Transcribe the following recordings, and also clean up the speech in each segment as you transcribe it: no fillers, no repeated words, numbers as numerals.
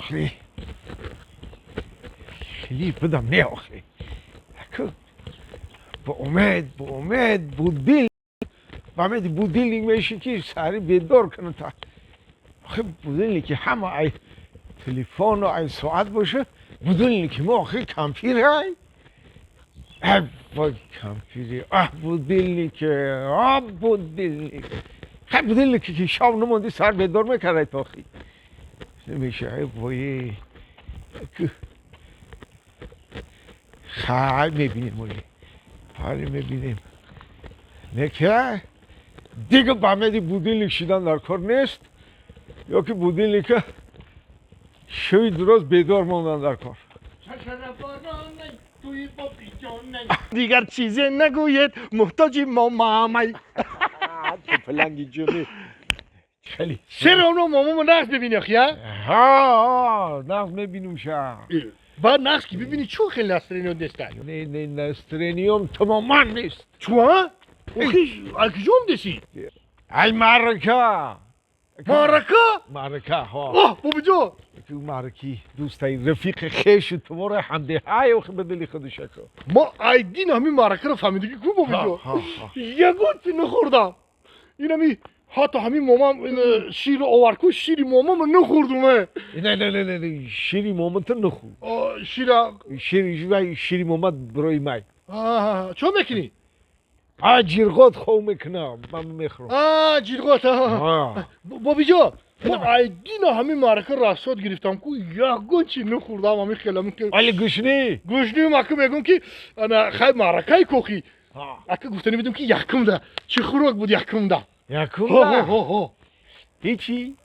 خیلی خیلی بدم نه آخه با امید بودیل بامید بودیل میشه که سری بیدار کنه تا آخه بودیل که همه ای تلفن و ای ساعت باشه بودیل که ما آخه کمپیر های وای کمپیری بودیل که بودیل خیلی بودیل که شب نموندی سر بیدار میکرده تا آخه نمیشه وای خیلی میبینیم ولی خیلی میبینیم نکه دیگه بامدی بودیلی شدن در کار نیست یا که بودیلی که شوی درست بیدار موندن در کار دیگر چیزی نگوید محتاج مامای تو پلنگی جونی خیلی چرا اونو مامامو نقص ببینی اخیه؟ ها نقص میبینیم شا بعد نقص که ببینی چون خیلی نسترینیون دسته نه نسترینیوم تماما نیست چون؟ اخیش اکجون دسی؟ ای معرکه معرکه؟ ها بابا جان که معرکی دوستای رفیق خیش تو رو همده های او بدلی خودش کن ما ایدین همین معرکه رو فهمیدی که کو بابا جان یگون چی نخوردم این همی حتی همین مامام شیر آورکو شیری مامام نخوردم نه شیری مامت نخو شیری مامت برای مای چون میکنی؟ جیرگات خو میکنم من میخورم جیرگات بابی جان ما ایدین همین معرکه راساد گرفتم که یگون چی نخوردم همین خیلی که ولی گشنی مکه میگم که انا خیلی معرکه کوخی اکه گفتنی بدم که یکم ده چی خوراک بود یکم ده هیچی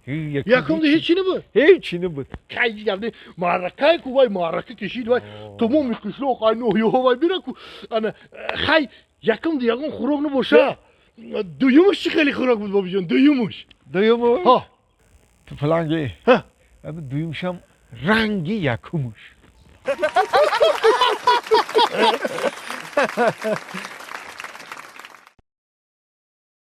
یکم ده هیچی نبود هیچی نبود خیلی گفته معرکه کو وای معرکه کشید وای تمام قشلو خای نوحیه وای بیره کو انا خیلی یکم ده یکم خوراک نباشه دویمش چی خیلی خوراک بود بابی جان دویمش تو فلانگی دویمشم رنگی یکمش